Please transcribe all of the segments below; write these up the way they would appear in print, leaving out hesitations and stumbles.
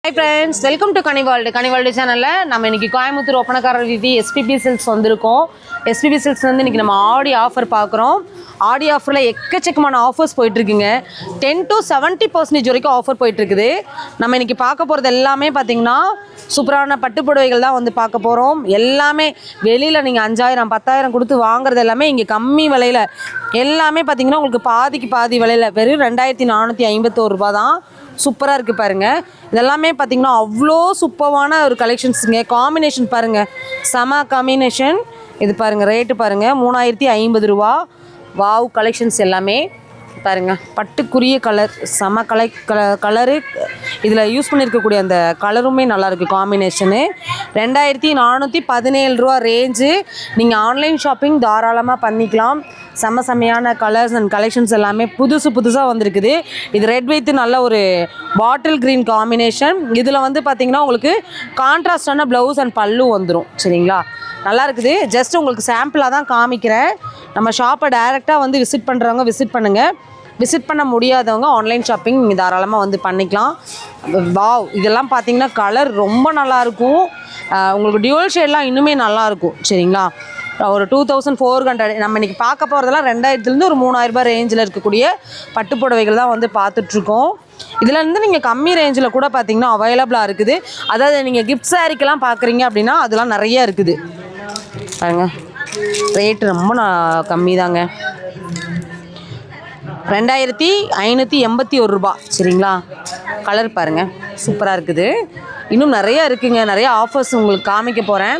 Hi friends, welcome to Kanivaldu. Kanivaldu channel நம்ம இன்னைக்கு கோயம்புத்தூர் ஒப்பனக்காரர் வீதி SPB Silks வந்திருக்கோம். SPB Silks வந்து இன்னைக்கு நம்ம ஆடி ஆஃபர் பார்க்குறோம். ஆடி ஆஃபரில் எக்கச்சக்கமான ஆஃபர்ஸ் போயிட்டுருக்குங்க. 10 to 70% வரைக்கும் ஆஃபர் போயிட்டுருக்குது. நம்ம இன்னைக்கு பார்க்க போகிறது எல்லாமே பார்த்தீங்கன்னா சூப்பரான பட்டுப்புடவைகள் தான் வந்து பார்க்க போகிறோம். எல்லாமே வெளியில் நீங்கள் 5000 10,000 கொடுத்து வாங்குறது எல்லாமே இங்கே கம்மி விலையில் எல்லாமே பார்த்தீங்கன்னா உங்களுக்கு பாதிக்கு பாதி விலையில் வெறும் 2451 ரூபா தான். சூப்பராக இருக்குது பாருங்கள். இதெல்லாமே பார்த்திங்கன்னா அவ்வளோ சூப்பரான ஒரு கலெக்ஷன்ஸுங்க. காம்பினேஷன் பாருங்கள், செம காம்பினேஷன். இது பாருங்கள், ரேட்டு பாருங்கள் 3050 ரூபா. வாவ் கலெக்ஷன்ஸ் எல்லாமே பாருங்கள். பட்டுக்குரிய கலர், செம கலரு. இதில் யூஸ் பண்ணியிருக்கக்கூடிய அந்த கலருமே நல்லாயிருக்கு காம்பினேஷனு. 2417 ரூபா ரேஞ்சு. நீங்கள் ஆன்லைன் ஷாப்பிங் தாராளமாக பண்ணிக்கலாம். செம்மையான கலர்ஸ் அண்ட் கலெக்ஷன்ஸ் எல்லாமே புதுசாக வந்திருக்குது. இது ரெட் வித் நல்ல ஒரு பாட்டில் க்ரீன் காம்பினேஷன். இதில் வந்து பார்த்திங்கன்னா உங்களுக்கு கான்ட்ராஸ்டான ப்ளவுஸ் அண்ட் பல்லு வந்துடும். சரிங்களா, நல்லா இருக்குது. ஜஸ்ட் உங்களுக்கு சாம்பிளாக தான் காமிக்கிறேன். நம்ம ஷாப்பை டைரெக்டாக வந்து விசிட் பண்ணுறவங்க விசிட் பண்ணுங்கள். விசிட் பண்ண முடியாதவங்க ஆன்லைன் ஷாப்பிங் நீங்கள் தாராளமாக வந்து பண்ணிக்கலாம். வாவ், இதெல்லாம் பார்த்தீங்கன்னா கலர் ரொம்ப நல்லாயிருக்கும். உங்களுக்கு டியூவல் ஷேட்லாம் இன்னுமே நல்லாயிருக்கும். சரிங்களா, ஒரு 2400. நம்ம இன்றைக்கி பார்க்க போகிறதெல்லாம் 2000 ஒரு 3000 ரூபாய் ரேஞ்சில் இருக்கக்கூடிய பட்டு புடவைகள் தான் வந்து பார்த்துட்ருக்கோம். இதுலேருந்து நீங்கள் கம்மி ரேஞ்சில் கூட பார்த்திங்கன்னா அவைலபிளாக இருக்குது. அதாவது நீங்கள் கிஃப்ட் சாரீக்கெல்லாம் பார்க்குறீங்க அப்படின்னா அதெல்லாம் நிறைய இருக்குது பாருங்க. ரேட்டு ரொம்ப கம்மி தாங்க, 2581 ரூபா. சரிங்களா, கலர் பாருங்கள் சூப்பராக இருக்குது. இன்னும் நிறையா இருக்குங்க, நிறையா ஆஃபர்ஸ் உங்களுக்கு காமிக்க போகிறேன்.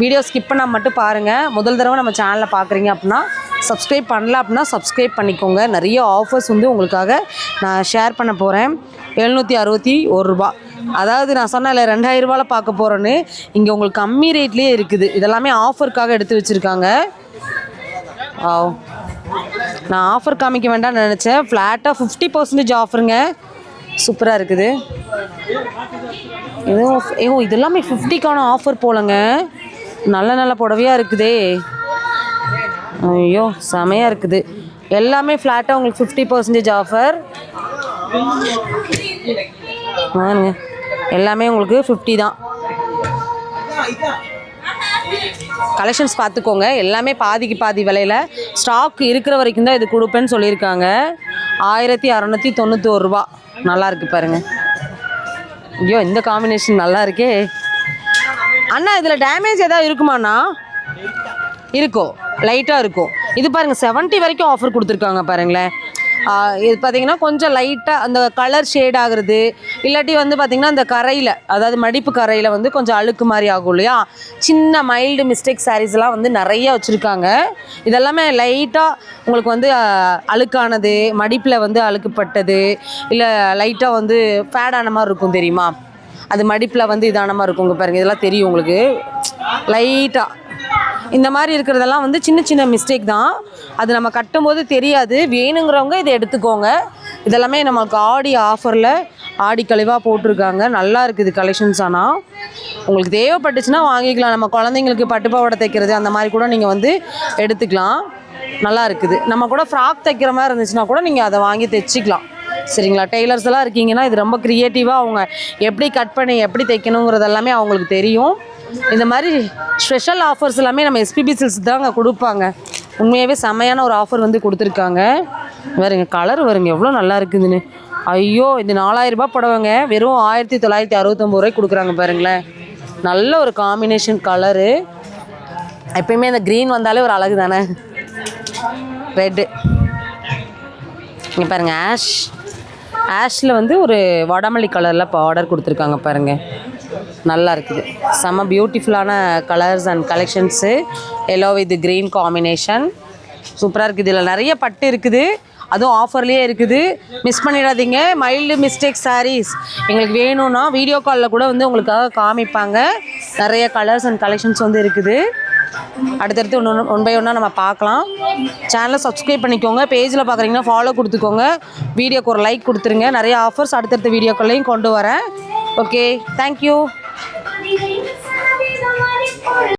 வீடியோ ஸ்கிப் பண்ணால் மட்டும் பாருங்கள். முதல் தடவை நம்ம சேனலை பார்க்குறீங்க அப்படின்னா சப்ஸ்கிரைப் பண்ணல அப்படின்னா சப்ஸ்கிரைப் பண்ணிக்கோங்க. நிறைய ஆஃபர்ஸ் வந்து உங்களுக்காக நான் ஷேர் பண்ண போகிறேன். 761 ரூபா. அதாவது நான் சொன்னேன் 2000 ரூபாயில் பார்க்க போகிறேன்னு, இங்கே உங்களுக்கு கம்மி ரேட்லேயே இருக்குது. இதெல்லாமே ஆஃபருக்காக எடுத்து வச்சுருக்காங்க. நான் ஆஃபர் காமிக்க வேண்டாம்னு நினச்சேன். ஃப்ளாட்டாக 50% ஆஃபருங்க. சூப்பராக இருக்குது. இதெல்லாமே 50க்கான ஆஃபர் போலங்க. நல்ல புடவையாக இருக்குதே. ஐயோ செமையாக இருக்குது. எல்லாமே ஃப்ளாட்டாக உங்களுக்கு 50% ஆஃபர். வாங்க, எல்லாமே உங்களுக்கு 50 தான். கலெக்ஷன்ஸ் பார்த்துக்கோங்க. எல்லாமே பாதிக்கு பாதி விலையில் ஸ்டாக் இருக்கிற வரைக்கும் தான் இது கொடுப்பேன்னு சொல்லியிருக்காங்க. 1691 ரூபா. நல்லாயிருக்கு பாருங்கள். ஐயோ இந்த காம்பினேஷன் நல்லா இருக்கே அண்ணா. இதில் டேமேஜ் எதாவது இருக்குமாண்ணா? இருக்கும், லைட்டாக இருக்கும். இது பாருங்கள் 70 வரைக்கும் ஆஃபர் கொடுத்துருக்காங்க பாருங்களேன். இது பார்த்திங்கன்னா கொஞ்சம் லைட்டாக அந்த கலர் ஷேட் ஆகுறது, இல்லாட்டி வந்து பார்த்திங்கன்னா அந்த கரையில், அதாவது மடிப்பு கரையில் வந்து கொஞ்சம் அழுக்கு மாதிரி ஆகும் இல்லையா, சின்ன மைல்டு மிஸ்டேக் சாரீஸ்லாம் வந்து நிறைய வச்சுருக்காங்க. இதெல்லாமே லைட்டாக உங்களுக்கு வந்து அழுக்கானது, மடிப்பில் வந்து அழுக்குப்பட்டது, இல்லை லைட்டாக வந்து ஃபேடான மாதிரி இருக்கும் தெரியுமா, அது மடிப்பில் வந்து இதான மாதிரி இருக்கும். இங்கே பாருங்கள், இதெல்லாம் தெரியும் உங்களுக்கு. லைட்டாக இந்த மாதிரி இருக்கிறதெல்லாம் வந்து சின்ன மிஸ்டேக் தான். அது நம்ம கட்டும்போது தெரியாது. வேணுங்கிறவங்க இதை எடுத்துக்கோங்க. இதெல்லாமே நமக்கு ஆடி ஆஃபரில் ஆடி கழிவாக போட்டிருக்காங்க. நல்லா இருக்குது கலெக்ஷன்ஸ். ஆனால் உங்களுக்கு தேவைப்பட்டுச்சுன்னா வாங்கிக்கலாம். நம்ம குழந்தைங்களுக்கு பட்டுப்பாவாடை தைக்கிறது அந்த மாதிரி கூட நீங்கள் வந்து எடுத்துக்கலாம். நல்லா இருக்குது. நம்ம கூட ஃப்ராக் தைக்கிற மாதிரி இருந்துச்சுன்னா கூட நீங்கள் அதை வாங்கி தைச்சிக்கலாம். சரிங்களா, டெய்லர்ஸ் எல்லாம் இருக்கீங்கன்னா இது ரொம்ப க்ரியேட்டிவாக அவங்க எப்படி கட் பண்ணி எப்படி தைக்கணுங்கிறது எல்லாமே அவங்களுக்கு தெரியும். இந்த மாதிரி ஸ்பெஷல் ஆஃபர்ஸ் எல்லாமே நம்ம SPB Silks தாங்க கொடுப்பாங்க. உண்மையாகவே செம்மையான ஒரு ஆஃபர் வந்து கொடுத்துருக்காங்க. வருங்க கலர் வருங்க எவ்வளோ நல்லா இருக்குதுன்னு. ஐயோ, இது 4000 ரூபாய் புடவைங்க. வெறும் 1969 ரூபாய்க்கு கொடுக்குறாங்க பாருங்களேன். நல்ல ஒரு காம்பினேஷன் கலரு. எப்பயுமே இந்த க்ரீன் வந்தாலே ஒரு அழகு தானே. ரெட்டு இங்கே பாருங்கள், ஆஷில் வந்து ஒரு வடமல்லி கலரில் பார்டர் கொடுத்துருக்காங்க பாருங்கள். நல்லா இருக்குது. செம்ம பியூட்டிஃபுல்லான colours and collections. Yellow with green combination சூப்பராக இருக்குது. இதில் நிறைய பட்டு இருக்குது, அதுவும் ஆஃபர்லேயே இருக்குது. மிஸ் பண்ணிடாதீங்க. மைல்டு மிஸ்டேக் சாரீஸ் எங்களுக்கு வேணும்னா வீடியோ காலில் கூட வந்து உங்களுக்காக காமிப்பாங்க. நிறைய கலர்ஸ் அண்ட் கலெக்ஷன்ஸ் வந்து இருக்குது. அடுத்தடுத்து ஒன் பை ஒன்னாக நம்ம பார்க்கலாம். சேனலை சப்ஸ்கிரைப் பண்ணிக்கோங்க. பேஜில் பார்க்குறீங்கன்னா ஃபாலோ கொடுத்துக்கோங்க. வீடியோக்கு ஒரு லைக் கொடுத்துருங்க. நிறைய ஆஃபர்ஸ் அடுத்தடுத்த வீடியோக்கள்லையும் கொண்டு வரேன். Okay, thank you.